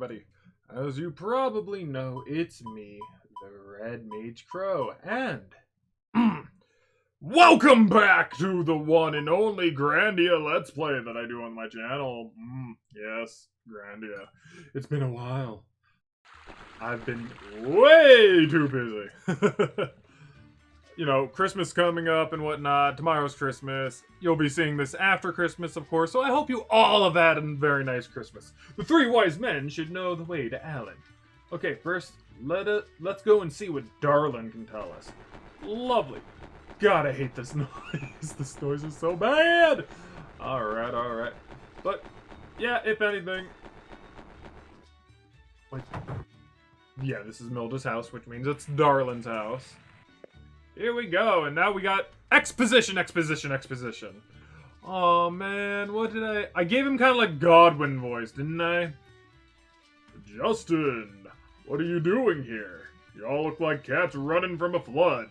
everybody. As you probably know, it's me, TheRedMageKro, and welcome back to the one and only Grandia Let's Play that I do on my channel. Yes, Grandia. It's been a while. I've been way too busy. You know, Christmas coming up and whatnot. Tomorrow's Christmas. You'll be seeing this after Christmas, of course, so I hope you all have had a very nice Christmas. The three wise men should know the way to Alent. Okay, first, let's go and see what Darlin can tell us. Lovely. God, I hate this noise. This noise is so bad. Alright. But, yeah, if anything... Wait. Yeah, this is Milda's house, which means it's Darlin's house. Here we go, and now we got exposition. Oh man, what did I gave him kind of like Godwin voice, didn't I? Justin, what are you doing here? You all look like cats running from a flood.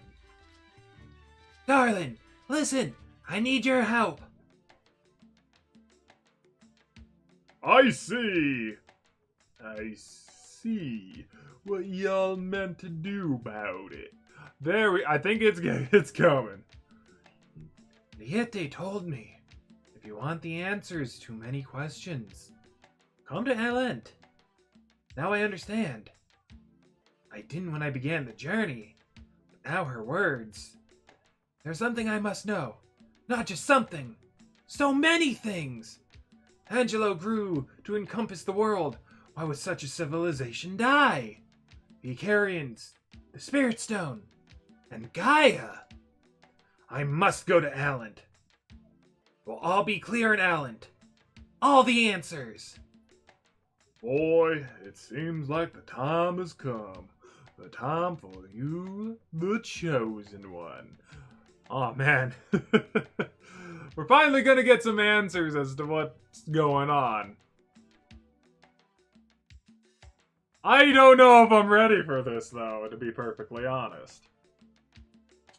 Darlin, listen, I need your help. I see what y'all meant to do about it. I think it's coming. Liette told me, if you want the answers to many questions, come to Alent. Now I understand. I didn't when I began the journey, but now her words. There's something I must know. Not just something. So many things. Angelo grew to encompass the world. Why would such a civilization die? The Icarians, the Spirit Stone, and Gaia. I must go to Alent. We'll all be clear in Alent. All the answers. Boy, it seems like the time has come. The time for you, the chosen one. Oh man. We're finally gonna get some answers as to what's going on. I don't know if I'm ready for this though, to be perfectly honest.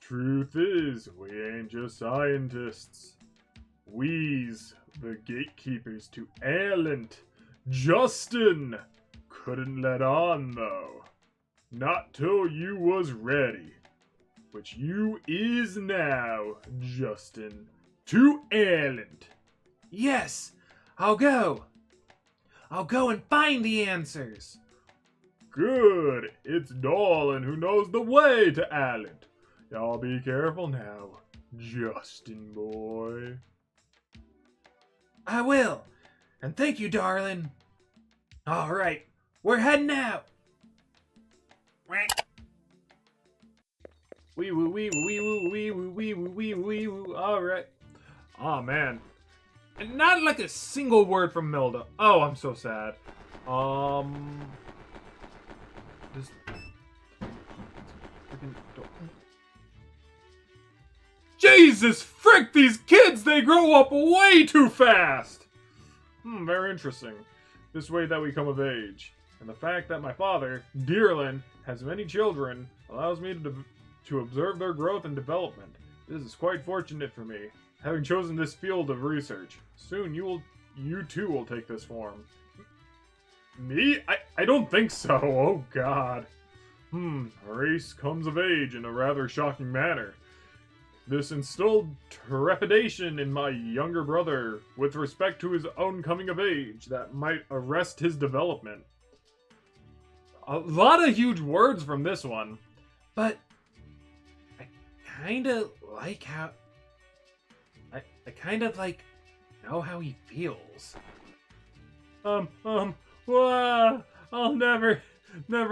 Truth is, we ain't just scientists. We's the gatekeepers to Alent. Justin couldn't let on, though. Not till you was ready. Which you is now, Justin. To Alent. Yes, I'll go. I'll go and find the answers. Good. It's Darlin who knows the way to Alent. Y'all be careful now, Justin boy. I will. And thank you, Darlin. All right, we're heading out. Wee woo wee woo wee woo wee woo wee woo wee woo wee woo. All right. Oh man, and not like a single word from Milda. Oh, I'm so sad. Just freaking. Jesus frick, these kids, they grow up way too fast! Very interesting. This way that we come of age. And the fact that my father, Darlin, has many children allows me to observe their growth and development. This is quite fortunate for me, having chosen this field of research. Soon you too will take this form. Me? I don't think so, oh god. Race comes of age in a rather shocking manner. This instilled trepidation in my younger brother with respect to his own coming of age that might arrest his development. A lot of huge words from this one. But I kind of like how... I kind of like know how he feels. Wow, I'll never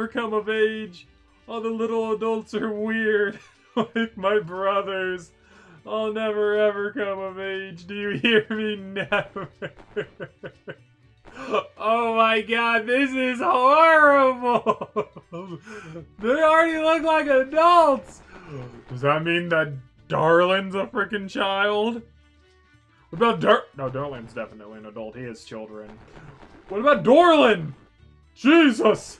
come of age. All the little adults are weird. Like my brothers. I'll never ever come of age. Do you hear me? Never. Oh my god, this is horrible. They already look like adults. Does that mean that Darlin's a freaking child? What about No, Darlin's definitely an adult. He has children. What about Darlin? Jesus!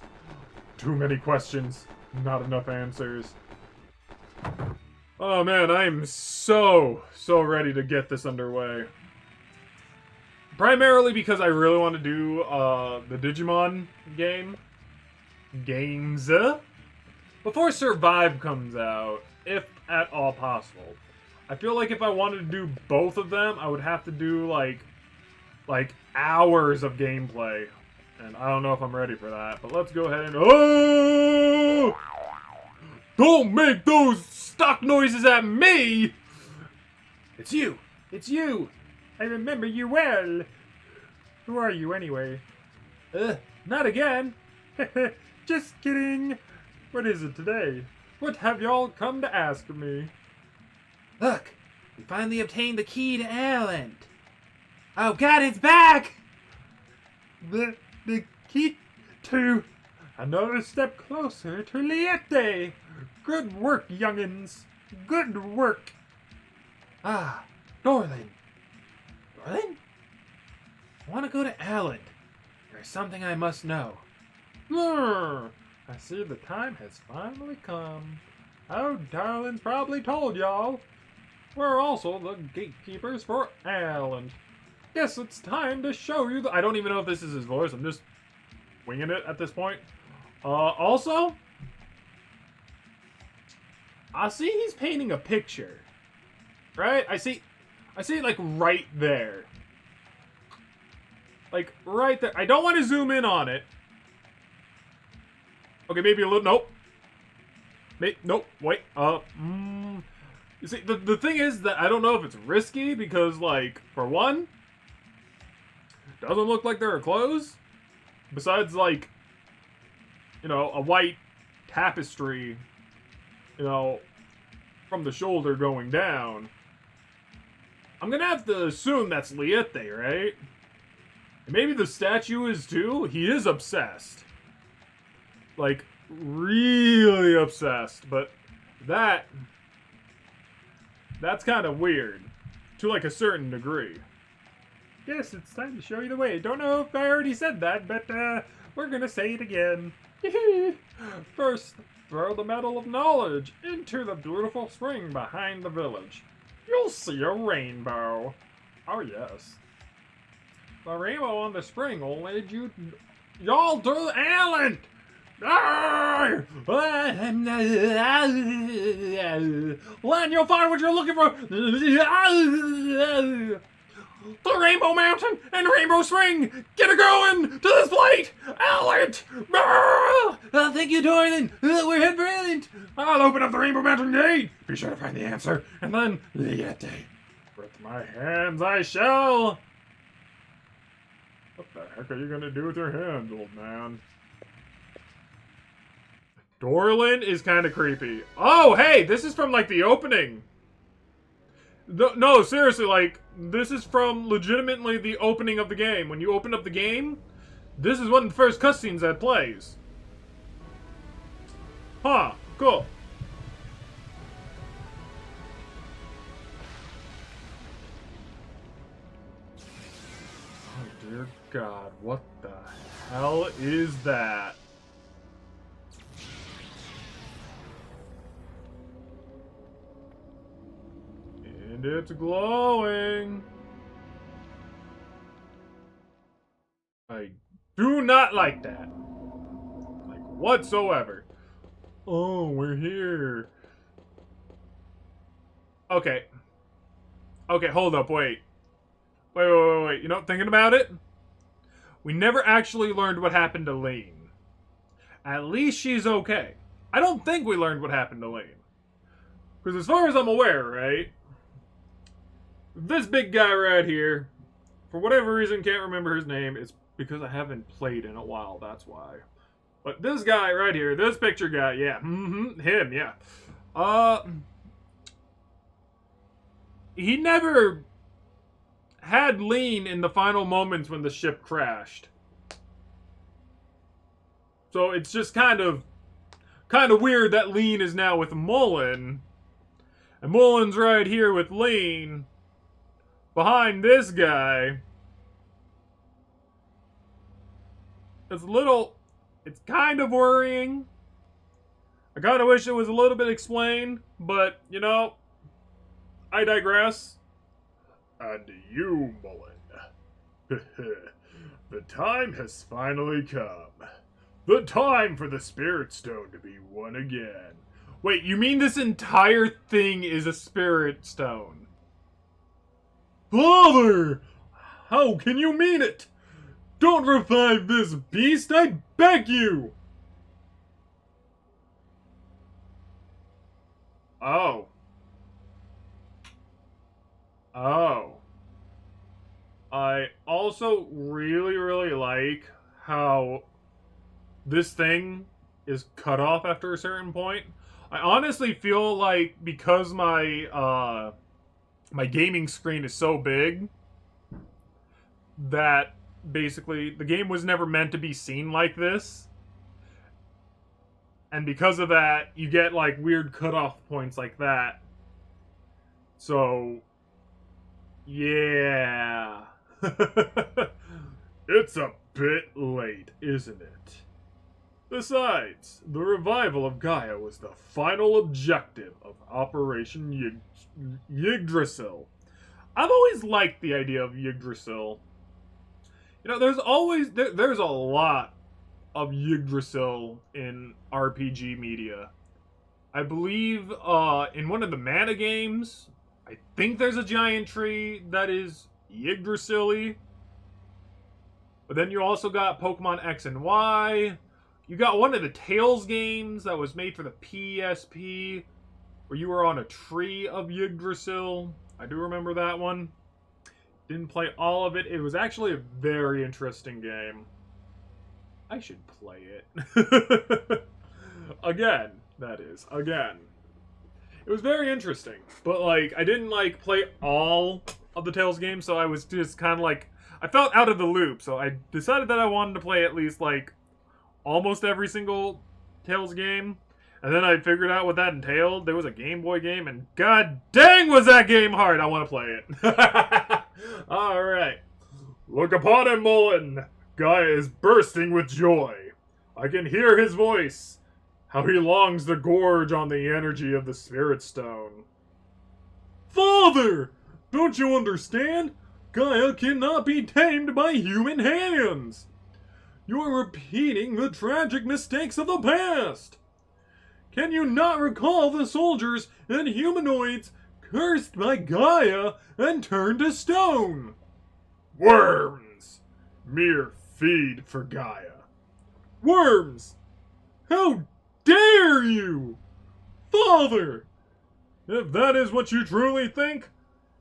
Too many questions. Not enough answers. Oh man, I am so ready to get this underway. Primarily because I really want to do the Digimon games before Survive comes out, if at all possible. I feel like if I wanted to do both of them, I would have to do like hours of gameplay. And I don't know if I'm ready for that, but let's go ahead and... Oh! Don't make those stuck noises at me! It's you! It's you! I remember you well. Who are you anyway? Not again. Just kidding. What is it today? What have y'all come to ask me? Look, we finally obtained the key to Alent. Oh God, it's back! The key to another step closer to Liete. Good work, youngins. Good work. Ah, Dorlin. Dorlin? I want to go to Alent. There's something I must know. I see the time has finally come. Oh, Darlin's probably told y'all. We're also the gatekeepers for Alent. Guess it's time to show you the... I don't even know if this is his voice. I'm just winging it at this point. Also, I see he's painting a picture. Right? I see it like right there. Like right there. I don't want to zoom in on it. Okay, maybe a little... Nope. Nope. Wait. You see, the thing is that I don't know if it's risky because, like, for one, doesn't look like there are clothes. Besides, like, you know, a white tapestry, you know, from the shoulder going down. I'm gonna have to assume that's Liete, right? And maybe the statue is too. He is obsessed. Like, really obsessed. But that's kind of weird. To, like, a certain degree. Yes, it's time to show you the way. Don't know if I already said that, but, we're gonna say it again. First, throw the Medal of Knowledge into the beautiful spring behind the village. You'll see a rainbow. Oh, yes. The rainbow on the spring will lead y'all to Alent! Len, you'll find what you're looking for! The Rainbow Mountain and Rainbow Spring! Get it going! To this plate! Alent! Thank you, Dorlin! We're heading for Alent! I'll open up the Rainbow Mountain gate! Be sure to find the answer, and then Liete. With my hands I shall! What the heck are you gonna do with your hands, old man? Dorlin is kind of creepy. Oh, hey, this is from, like, the opening. No, seriously, like, this is from legitimately the opening of the game. When you open up the game, this is one of the first cutscenes that plays. Huh, cool. Oh, dear God, what the hell is that? And it's glowing. I do not like that. Like, whatsoever. Oh, we're here. Okay. Okay, hold up, wait. Wait. You know, thinking about it? We never actually learned what happened to Lane. At least she's okay. I don't think we learned what happened to Lane. Because as far as I'm aware, right? This big guy right here, for whatever reason, can't remember his name. It's because I haven't played in a while, that's why. But this guy right here, this picture guy, yeah. Him, yeah. He never had Lean in the final moments when the ship crashed. So it's just kind of weird that Lean is now with Mullen. And Mullen's right here with Lean. Behind this guy. It's kind of worrying. I kind of wish it was a little bit explained, but, you know, I digress. And you, Mullen. The time has finally come. The time for the Spirit Stone to be won again. Wait, you mean this entire thing is a Spirit Stone? Father! How can you mean it? Don't revive this beast, I beg you! Oh. I also really like how this thing is cut off after a certain point. I honestly feel like because my gaming screen is so big that basically the game was never meant to be seen like this. And because of that, you get like weird cutoff points like that. So, yeah. It's a bit late, isn't it? Besides, the revival of Gaia was the final objective of Operation Yggdrasil. I've always liked the idea of Yggdrasil. You know, there's a lot of Yggdrasil in RPG media. I believe in one of the mana games, I think there's a giant tree that is Yggdrasil-y. But then you also got Pokemon X and Y. You got one of the Tales games that was made for the PSP, where you were on a tree of Yggdrasil. I do remember that one. Didn't play all of it. It was actually a very interesting game. I should play it. Again, that is. Again. It was very interesting. But, like, I didn't, like, play all of the Tales games, so I was just kind of, like... I felt out of the loop, so I decided that I wanted to play at least, like, almost every single Tales game. And then I figured out what that entailed. There was a Game Boy game, and god dang was that game hard! I want to play it. Alright. Look upon him, Mullen! Gaia is bursting with joy. I can hear his voice. How he longs to gorge on the energy of the Spirit Stone. Father! Don't you understand? Gaia cannot be tamed by human hands. You're repeating the tragic mistakes of the past. Can you not recall the soldiers and humanoids cursed by Gaia and turned to stone? Worms! Mere feed for Gaia. Worms! How dare you! Father! If that is what you truly think,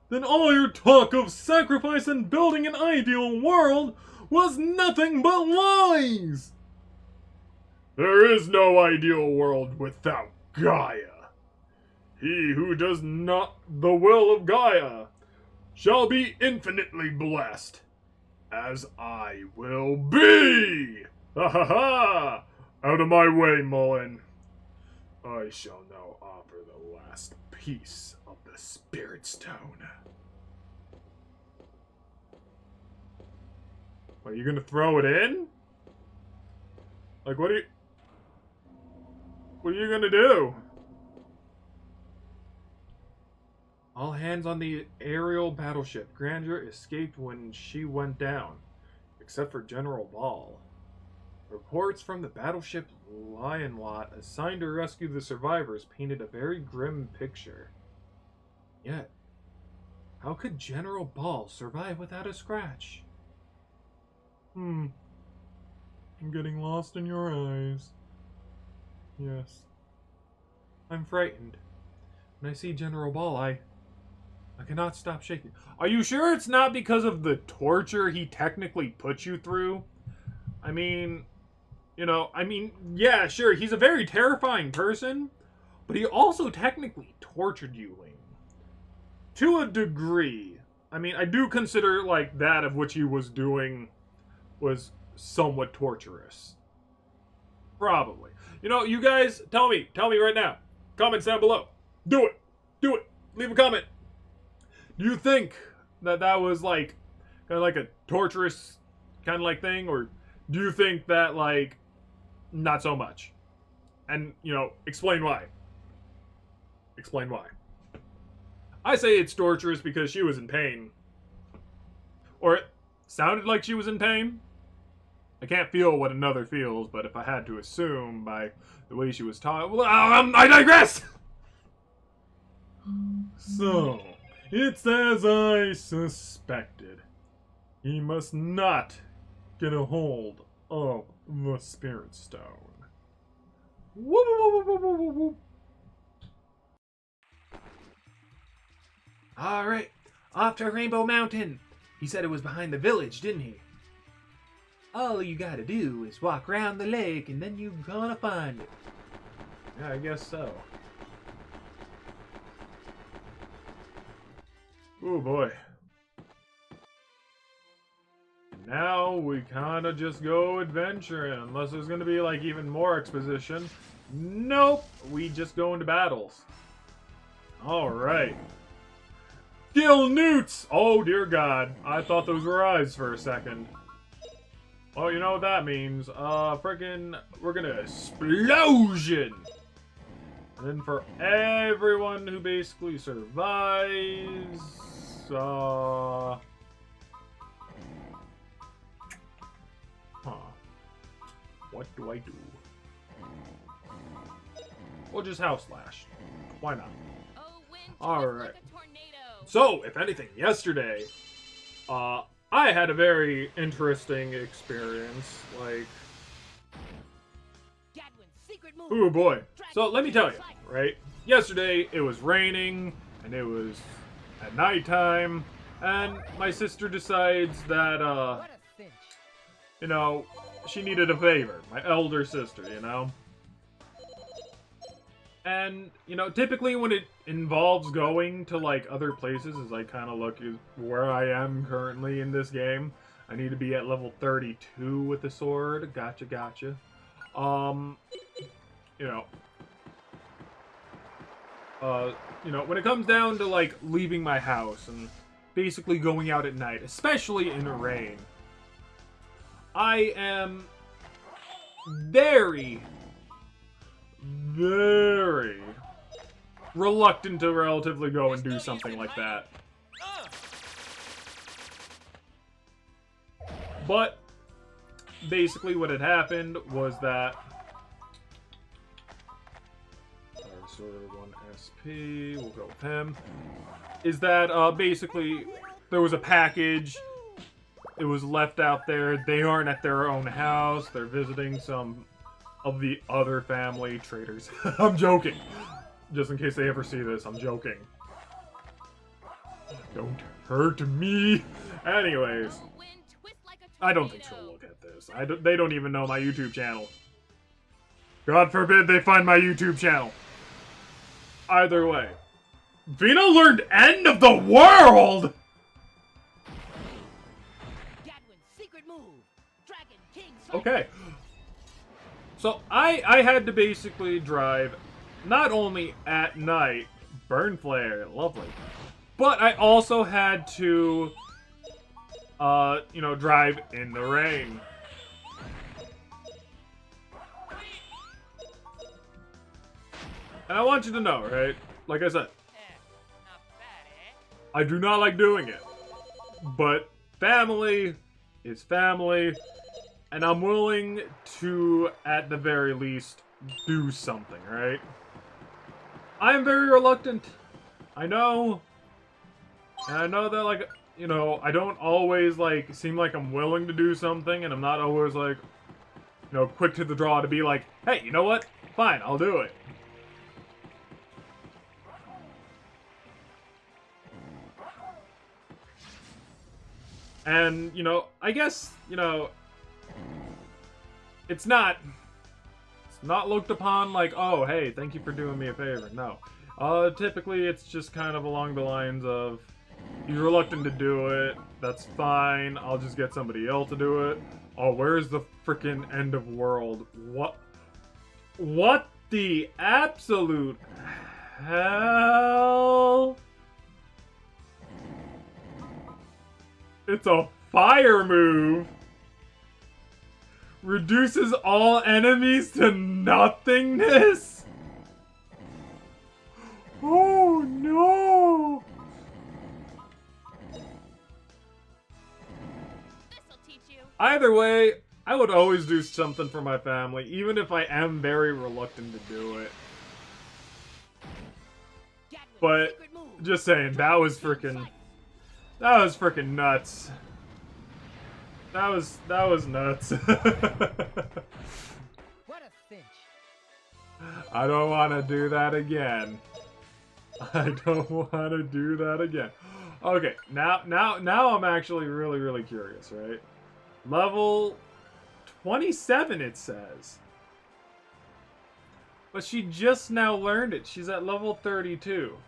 then all your talk of sacrifice and building an ideal world was nothing but lies! There is no ideal world without Gaia. He who does not the will of Gaia shall be infinitely blessed, as I will be! Ha ha ha! Out of my way, Mullen. I shall now offer the last piece of the Spirit Stone. Are you gonna throw it in? Like, what are you gonna do? All hands on the aerial battleship. Grandia escaped when she went down, except for General Ball. Reports from the battleship Lion Lot assigned to rescue the survivors painted a very grim picture. Yet, how could General Ball survive without a scratch? I'm getting lost in your eyes. Yes. I'm frightened. When I see General Ball, I cannot stop shaking. Are you sure it's not because of the torture he technically put you through? I mean, yeah, sure, he's a very terrifying person, but he also technically tortured you, Ling. To a degree. I mean, I do consider, like, that of which he was doing was somewhat torturous. Probably. You guys, tell me right now. Comments down below. Do it. Leave a comment. Do you think that was like kind of like a torturous kind of like thing, or do you think that like not so much? And explain why. Explain why. I say it's torturous because she was in pain. Or sounded like she was in pain. I can't feel what another feels, but if I had to assume by the way she was talking... Well, I digress! So, it's as I suspected. He must not get a hold of the Spirit Stone. Woo, woo, woo, woo, woo, woo, woo. Alright, off to Rainbow Mountain. He said it was behind the village, didn't he? All you gotta do is walk around the lake and then you're gonna find it. Yeah, I guess so. Oh boy. Now we kinda just go adventuring, unless there's gonna be like even more exposition. Nope, we just go into battles. Alright. Gil Newts! Oh dear god, I thought those were eyes for a second. Well, you know what that means. Frickin', we're gonna explosion! And then for everyone who basically survives, huh. What do I do? We'll just house slash. Why not? Alright. So, if anything, yesterday, I had a very interesting experience. Like, oh boy. So, let me tell you, right? Yesterday, it was raining, and it was at nighttime, and my sister decides that, you know, she needed a favor. My elder sister, you know? And, you know, typically when it involves going to, like, other places, as I kind of look at where I am currently in this game, I need to be at level 32 with the sword. Gotcha, gotcha. You know, when it comes down to, like, leaving my house and basically going out at night, especially in the rain, I am very reluctant to relatively go and do something like that. But basically what had happened was that sort of 1 SP, we'll go with him, is that basically there was a package. It was left out there. They aren't at their own house. They're visiting some of the other family traders. I'm joking. Just in case they ever see this, I'm joking. Don't hurt me. Anyways, I don't think she'll look at this. They don't even know my YouTube channel. God forbid they find my YouTube channel. Either way. Vina learned End of the World! Okay. So, I had to basically drive not only at night, burn flare, lovely, but I also had to, you know, drive in the rain. And I want you to know, right? Like I said, I do not like doing it. But family is family. And I'm willing to, at the very least, do something, right? I'm very reluctant. I know. And I know that, like, you know, I don't always, like, seem like I'm willing to do something. And I'm not always, like, you know, quick to the draw to be like, hey, you know what? Fine, I'll do it. And, you know, I guess, you know, it's not looked upon like, oh, hey, thank you for doing me a favor. No. Typically, it's just kind of along the lines of, you're reluctant to do it, that's fine, I'll just get somebody else to do it. Oh, where's the freaking end of world? What the absolute hell? It's a fire move. Reduces all enemies to nothingness? Oh no! Either way, I would always do something for my family, even if I am very reluctant to do it. But, just saying, that was freaking nuts. That was nuts. What a cinch. I don't want to do that again. I don't want to do that again. Okay, now I'm actually really curious, right? Level 27 it says. But she just now learned it. She's at level 32.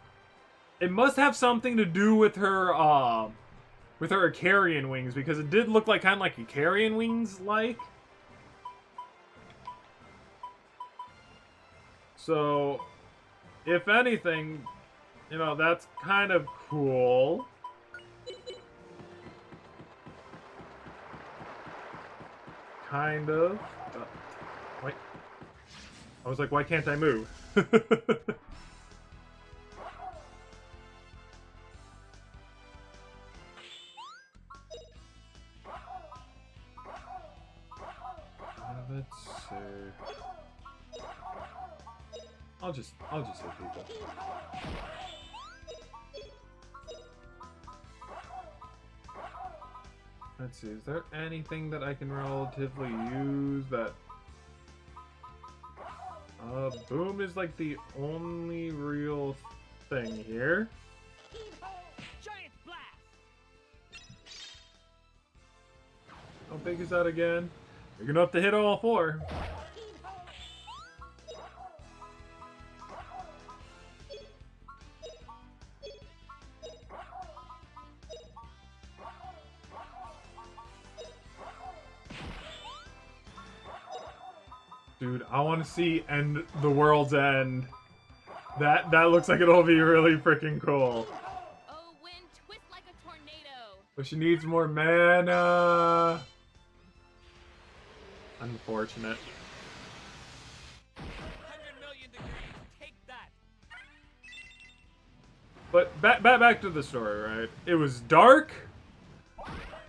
It must have something to do with her Icarian wings, because it did look like kind of like Icarian wings like. So, if anything, you know, that's kind of cool. Kind of. Wait. I was like, why can't I move? Let's see. I'll just hit people. Let's see, is there anything that I can relatively use that... boom is like the only real thing here. Giant blast. How big is that again? Big enough to hit all four. Dude, I want to see End the World's End. That looks like it'll be really freaking cool. Oh, wind, twist like a tornado. But she needs more mana. Unfortunate. 100 million degrees. Take that. But back to the story, right? It was dark.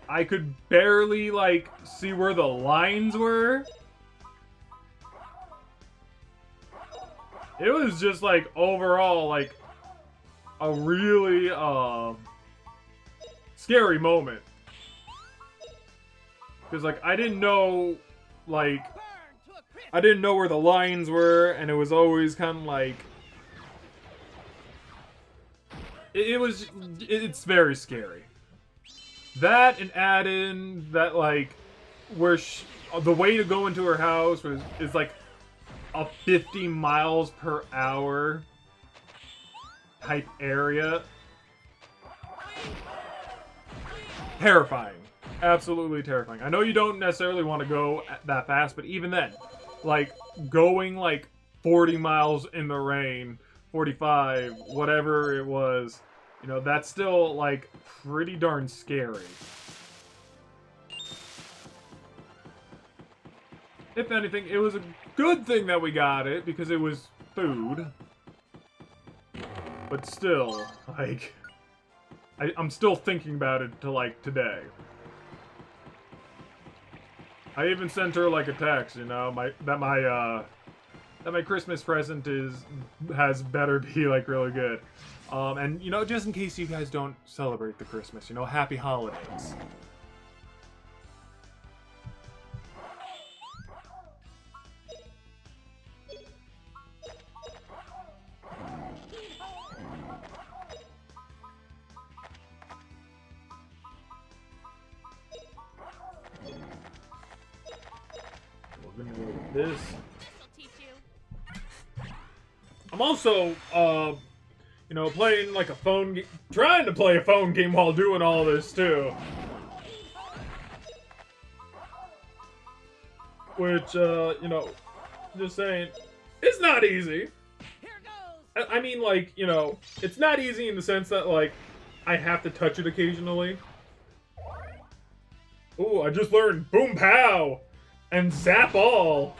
I could barely, like, see where the lines were. It was just, like, overall, like, a really, scary moment. Because, like, I didn't know, like, I didn't know where the lines were, and it was always kind of, like, it's very scary. That, and add in that, like, where the way to go into her house is, like, a 50 miles per hour type area. Terrifying. Absolutely terrifying. I know you don't necessarily want to go that fast, but even then, like, going like 40 miles in the rain, 45, whatever it was, you know, that's still, like, pretty darn scary. If anything, it was a good thing that we got it, because it was food. But still, like, I'm still thinking about it to, like, today. I even sent her, like, a text, you know, that my Christmas present has better be, like, really good. And, you know, just in case you guys don't celebrate the Christmas, you know, happy holidays. We're gonna go with this. This'll teach you. I'm also, you know, playing like a phone game, trying to play a phone game while doing all this too. Which, you know, just saying, it's not easy. Here goes. I mean, like, you know, it's not easy in the sense that, like, I have to touch it occasionally. Ooh, I just learned Boom Pow and Zap All.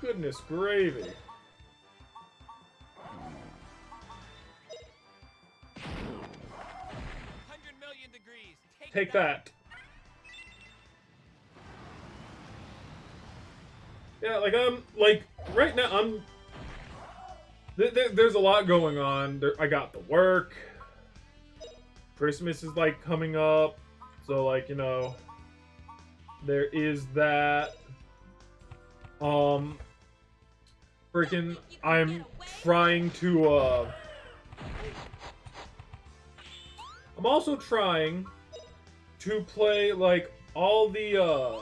Goodness gravy. 100 million degrees. Take that. Yeah, like I'm like right now I'm. There's a lot going on. I got the work. Christmas is like coming up, so like there is that. Freaking, I'm trying to I'm also trying to play like all the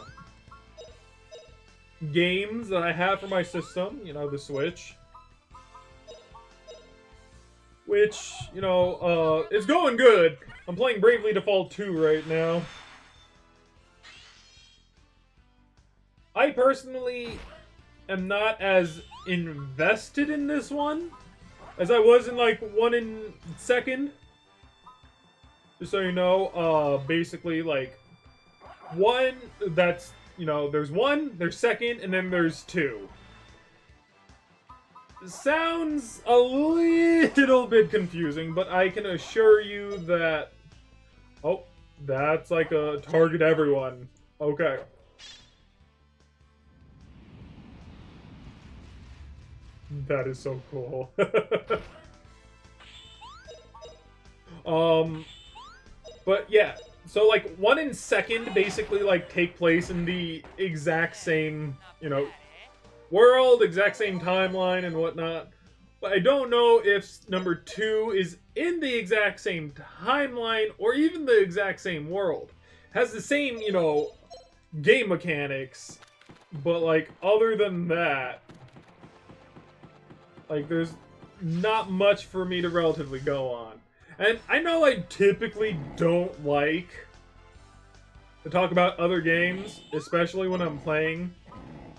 games that I have for my system, the Switch. Which, is going good. I'm playing Bravely Default 2 right now. I personally am not as invested in this one as I was in, like, 1 and 2nd. Just so you know, basically, like, 1, that's, there's 1, there's 2nd, and then there's 2. Sounds a little bit confusing, but I can assure you that... Oh, that's like a target everyone. Okay. That is so cool. But yeah, so like 1 and 2nd basically like take place in the exact same, world, exact same timeline and whatnot. But I don't know if number 2 is in the exact same timeline or even the exact same world. Has the same, game mechanics, but like other than that, like there's not much for me to relatively go on. And I know I typically don't like to talk about other games, especially when I'm playing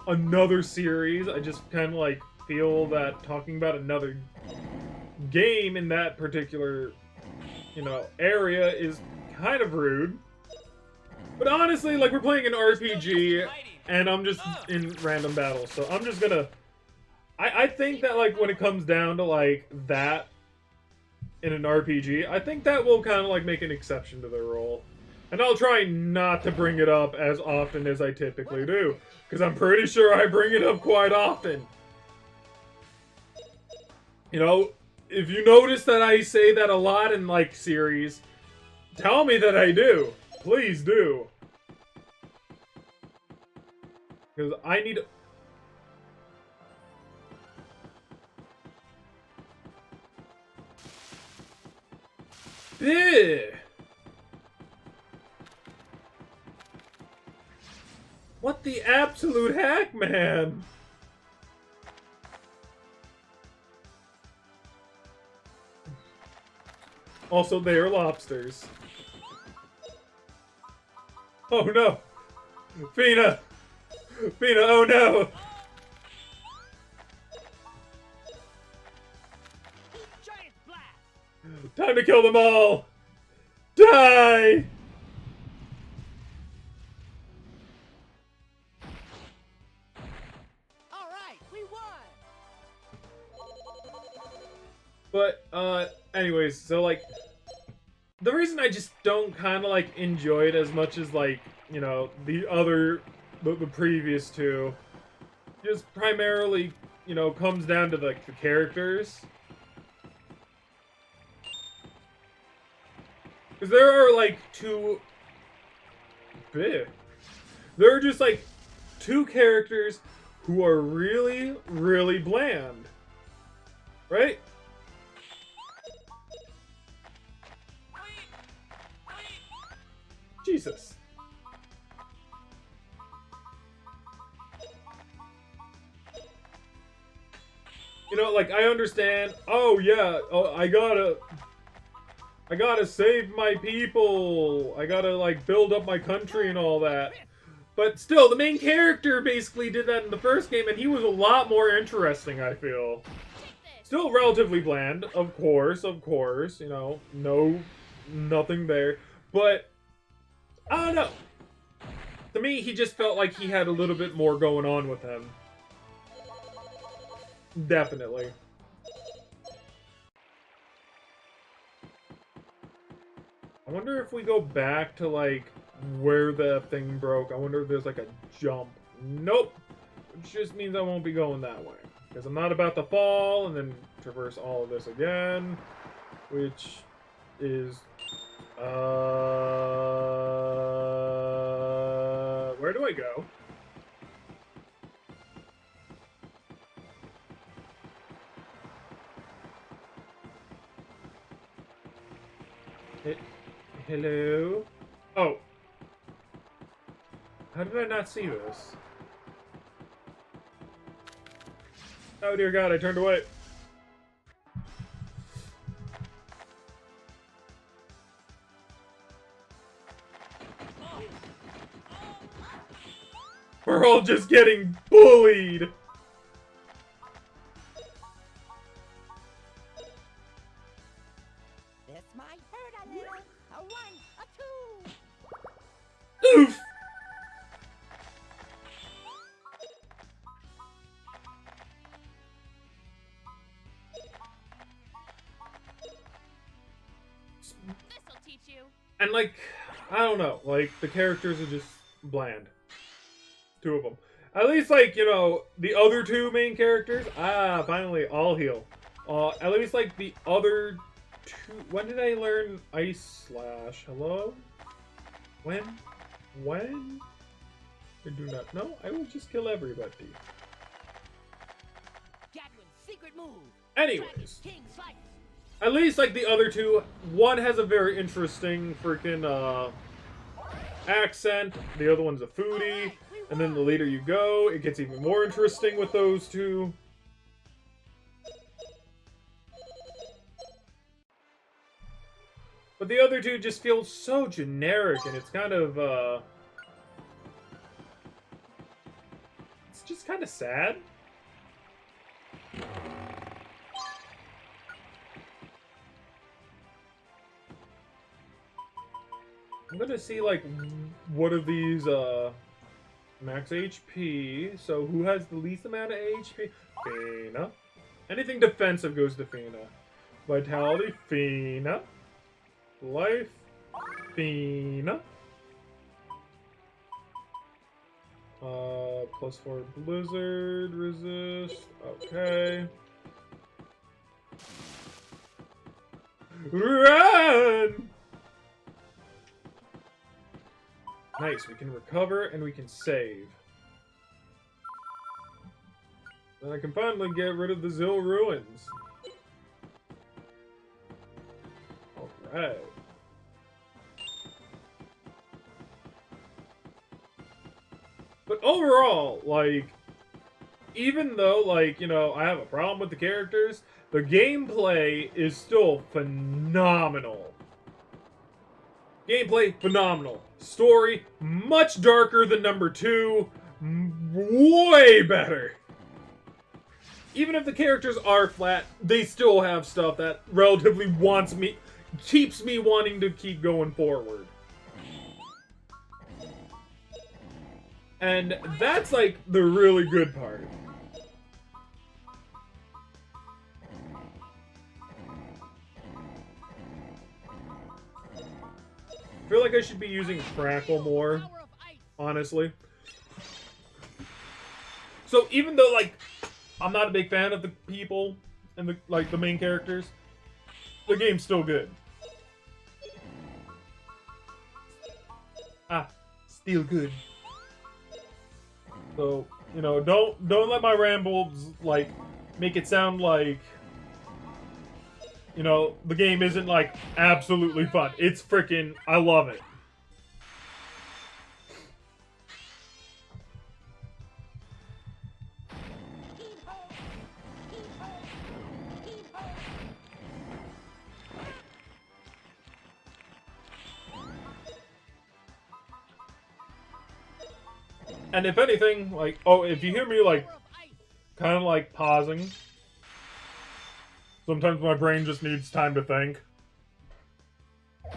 another series. I just kind of like feel that talking about another game in that particular, area is kind of rude. But honestly, like we're playing an RPG and I'm just in random battles, so I'm just gonna... I think that like when it comes down to like that in an RPG, I think that will kind of like make an exception to the rule. And I'll try not to bring it up as often as I typically do, because I'm pretty sure I bring it up quite often. If you notice that I say that a lot in, like, series, tell me that I do. Please do. Because I need... Ugh. What the absolute heck, man? Also, they are lobsters. Oh no! Fina! Fina, oh no! Giant blast! Time to kill them all! Die! All right, we won. But, anyways, so, like, the reason I just don't kind of, like, enjoy it as much as, like, the previous two, just primarily, comes down to, like, the characters. Because there are, like, there are just, like, 2 characters who are really, really bland. Right? Jesus. Like, I understand, oh yeah, oh, I gotta save my people, I gotta, like, build up my country and all that. But still, the main character basically did that in the first game, and he was a lot more interesting, I feel. Still relatively bland, of course, nothing there. But, I don't know. To me, he just felt like he had a little bit more going on with him. Definitely. I wonder if we go back to, like, where the thing broke. I wonder if there's, like, a jump. Nope. which just means I won't be going that way. Because I'm not about to fall and then traverse all of this again, which is... where do I go? Hello? Oh. How did I not see this? Oh dear God, I turned away. We're all just getting bullied. This might hurt a little. A 1, a 2. Oof! This'll teach you. And like, I don't know, like the characters are just bland. 2 of them. At least like, you know, the other 2 main characters, finally, all heal. At least like the other 2, when did I learn Ice Slash? Hello? When? I do not know. I will just kill everybody. Gadwin's secret move. Anyways. King slice. At least, like, the other 2, one has a very interesting freaking, accent. The other one's a foodie. And then the later you go, it gets even more interesting with those 2. But the other 2 just feel so generic, and it's kind of, it's just kind of sad. I'm gonna see, like, what of these, max HP. So, who has the least amount of HP? Fina. Anything defensive goes to Fina. Vitality, Fina. Life, Fina. +4 Blizzard, resist. Okay. Run! Nice, we can recover and we can save. Then I can finally get rid of the Zil Ruins. Alright. But overall, like, even though, like, you know, I have a problem with the characters, the gameplay is still phenomenal. Gameplay, phenomenal. Story, much darker than number 2. Way better. Even if the characters are flat, they still have stuff that relatively keeps me wanting to keep going forward. And that's, like, the really good part. I feel like I should be using Crackle more, honestly. So even though, like, I'm not a big fan of the people and the main characters, the game's still good. Still good. So, you know, don't let my rambles, like, make it sound like, you know, the game isn't, like, absolutely fun. It's freaking, I love it. And if anything, like, oh, if you hear me, like, kind of, like, pausing, sometimes my brain just needs time to think.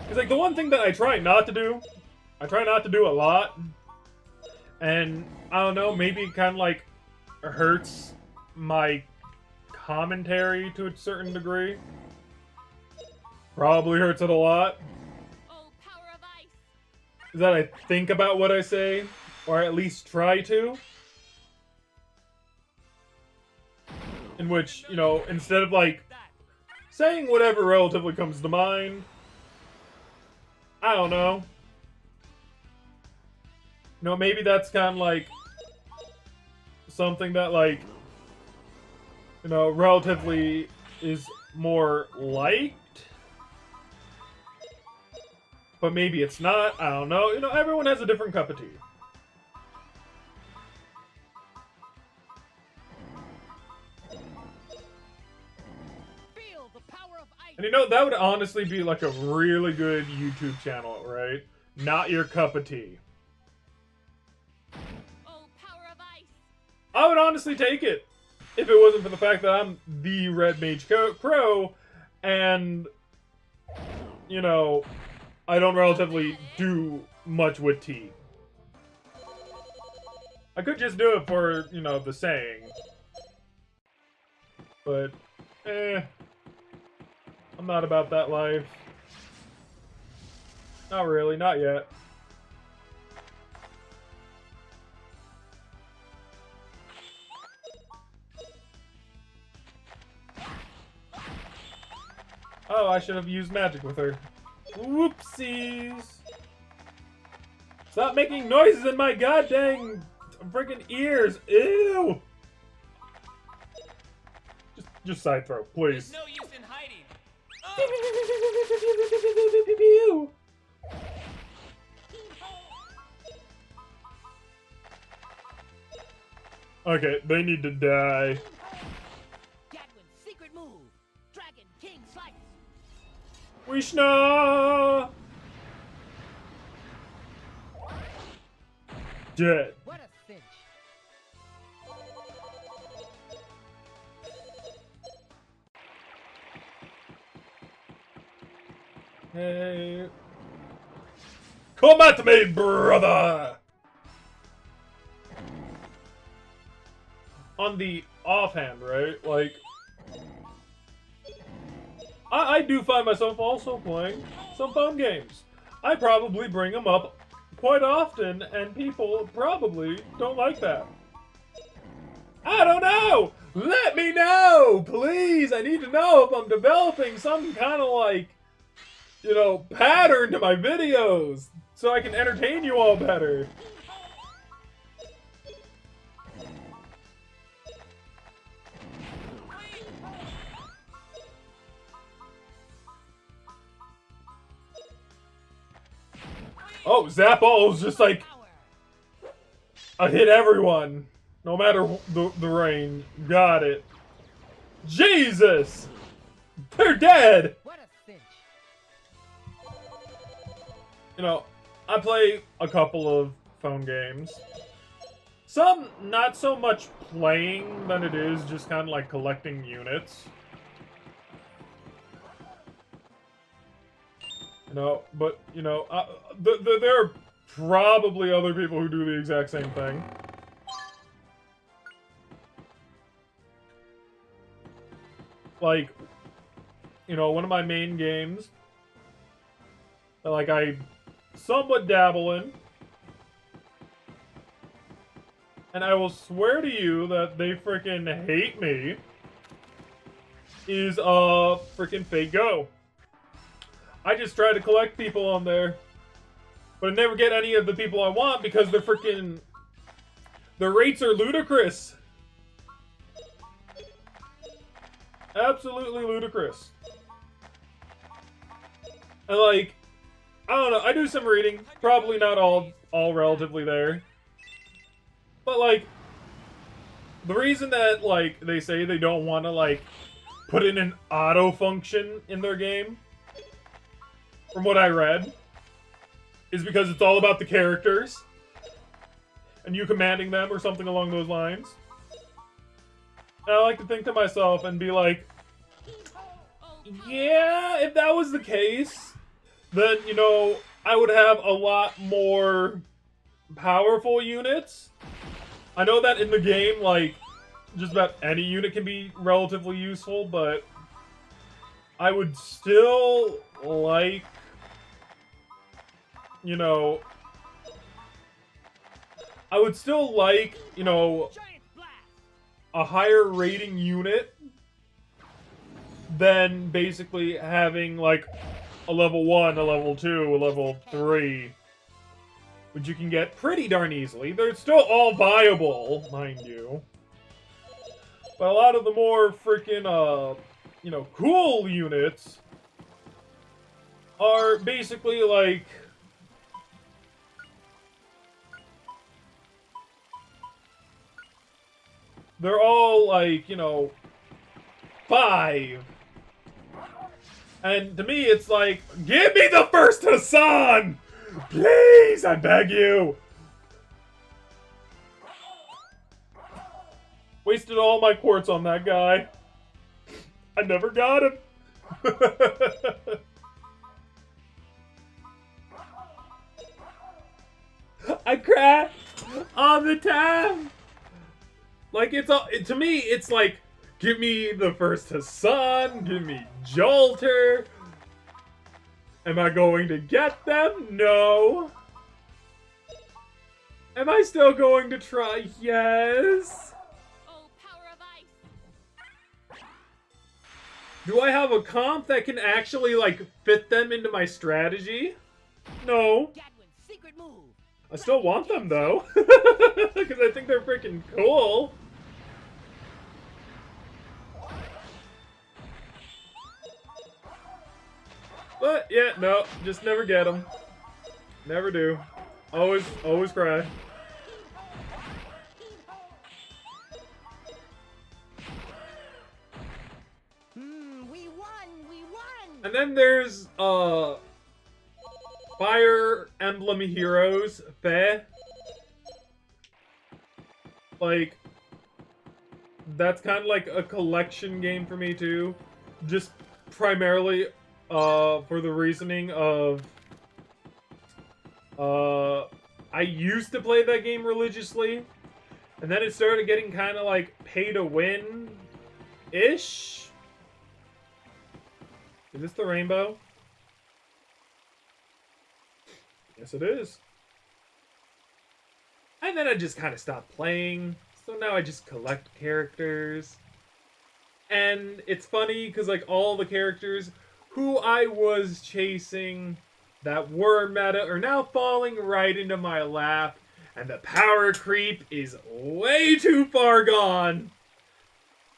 It's like, the one thing that I try not to do a lot, and, I don't know, maybe it kind of, like, hurts my commentary to a certain degree. Probably hurts it a lot. Oh, power of ice. Is that I think about what I say. Or at least try to. in which, you know, instead of like saying whatever relatively comes to mind, I don't know. You know, maybe that's kind of like something that, like, you know, relatively is more liked. But maybe it's not. I don't know. You know, everyone has a different cup of tea. Feel the power of ice. And you know, that would honestly be like a really good YouTube channel, right? Not your cup of tea. Oh, power of ice. I would honestly take it if it wasn't for the fact that I'm the TheRedMageKro and, you know, I don't relatively do much with tea. I could just do it for, you know, the saying. But, I'm not about that life. Not really, not yet. Oh, I should have used magic with her. Whoopsies! Stop making noises in my goddamn freaking ears! Ew! Just side throw, please. There's no use in hiding. Okay, they need to die. Gadwin's secret move. Dragon King Slice. Wishna! Dead. What a cinch. Hey. Come at me, brother! On the offhand, right? Like, I do find myself also playing some phone games. I probably bring them up quite often, and people probably don't like that. I don't know! Let me know! Please! I need to know if I'm developing some kind of, like, you know, pattern to my videos so I can entertain you all better. Oh, Zappol's just like, I hit everyone, no matter the range. Got it. Jesus! They're dead! What a cinch. You know, I play a couple of phone games. Some not so much playing than it is just kind of like collecting units. You know, but, you know, there are probably other people who do the exact same thing. Like, you know, one of my main games that, like, I somewhat dabble in, and I will swear to you that they freaking hate me, is freaking Fate Go. I just try to collect people on there, but I never get any of the people I want because they're freaking, the rates are ludicrous. Absolutely ludicrous. And like, I don't know, I do some reading, probably not all relatively there. But like, the reason that like they say they don't want to like put in an auto function in their game, from what I read, is because it's all about the characters and you commanding them or something along those lines. And I like to think to myself and be like, yeah, if that was the case, then, you know, I would have a lot more powerful units. I know that in the game, like, just about any unit can be relatively useful, but I would still like, you know, I would still like, you know, a higher rating unit than basically having like a level 1, a level 2, a level 3, which you can get pretty darn easily. They're still all viable, mind you. But a lot of the more freaking, you know, cool units are basically like... They're all like, you know, 5. And to me, it's like, give me the first Hassan! Please, I beg you! Wasted all my quartz on that guy. I never got him. I cry all the time. Like, it's all, to me, it's like, give me the first Hassan, give me Jolter. Am I going to get them? No. Am I still going to try? Yes. Oh, power of ice. Do I have a comp that can actually, like, fit them into my strategy? No. Gadwin's secret move. I still want them, though. Because I think they're freaking cool. But, yeah, no. Just never get them. Never do. Always cry. We won! And then there's, Fire Emblem Heroes, Fae. Like, that's kind of like a collection game for me, too. Just primarily, for the reasoning of, I used to play that game religiously, and then it started getting kind of like pay-to-win-ish. Is this the rainbow? Yes, it is. And then I just kind of stopped playing, so now I just collect characters. And it's funny, because like all the characters who I was chasing that were meta are now falling right into my lap, and the power creep is way too far gone.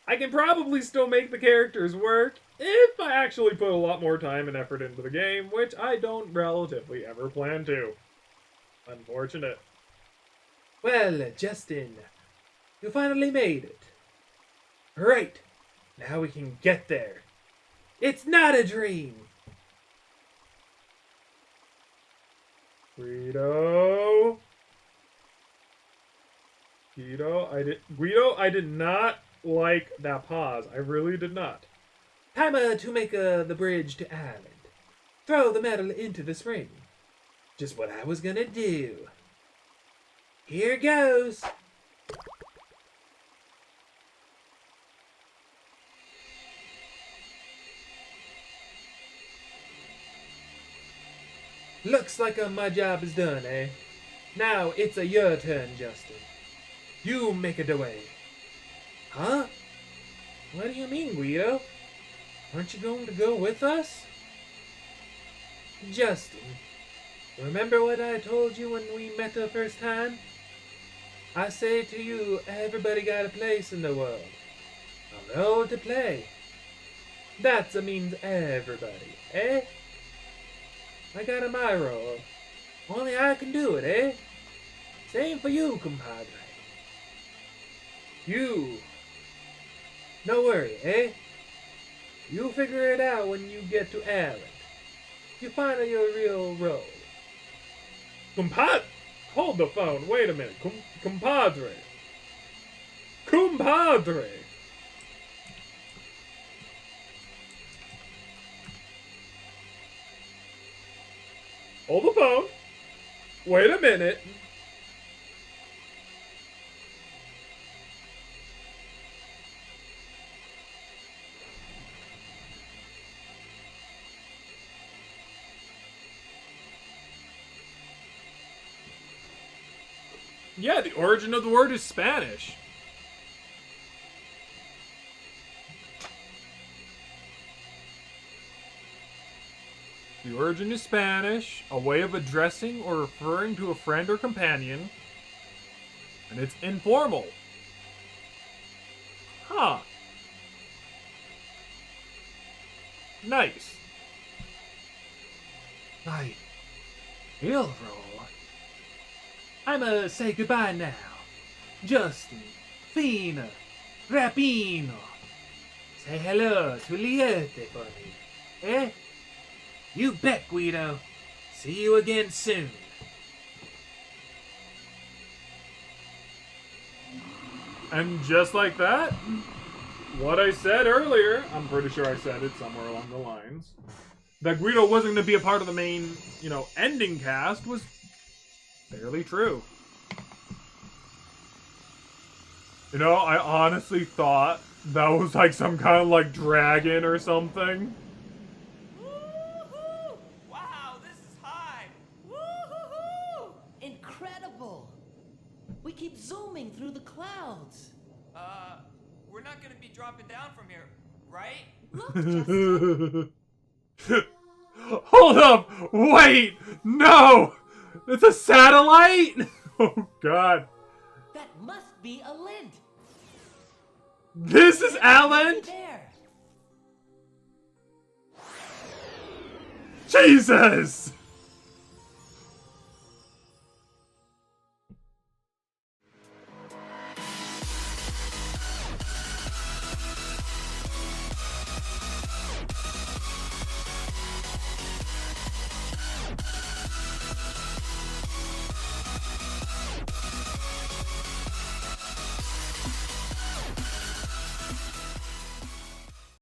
I can probably still make the characters work if I actually put a lot more time and effort into the game, which I don't relatively ever plan to. Unfortunate. Well, Justin, you finally made it. Right, now we can get there. It's not a dream. Guido, I did not like that pause. I really did not. Time to make the bridge to Alent. Throw the metal into the spring. Just what I was gonna do. Here goes. Looks like my job is done, eh? Now it's your turn, Justin. You make it away. Huh? What do you mean, Guido? Aren't you going to go with us? Justin, remember what I told you when we met the first time? I say to you, everybody got a place in the world. A role to play. That means everybody, eh? I got a my role. Only I can do it, eh? Same for you, compadre. You. No worry, eh? You figure it out when you get to Alent. You find out your real role. Hold the phone. Wait a minute. Compadre. Compadre. Hold the phone. Wait a minute. Yeah, the origin of the word is Spanish. The origin is Spanish, a way of addressing or referring to a friend or companion, and it's informal. Huh. Nice. Right. He'll roll. I'ma say goodbye now. Justin, Fina, Rapino. Say hello to Liete for me. Eh? You bet, Guido. See you again soon. And just like that, what I said earlier, I'm pretty sure I said it somewhere along the lines, that Guido wasn't going to be a part of the main, ending cast was fairly true. I honestly thought that was like some kind of like dragon or something. Woohoo! Wow, this is high! Woohoo! Incredible! We keep zooming through the clouds. We're not gonna be dropping down from here, right? Look, Justin. Hold up! Wait! No! It's a satellite? Oh god. That must be Alent. This is Alent? There. Jesus!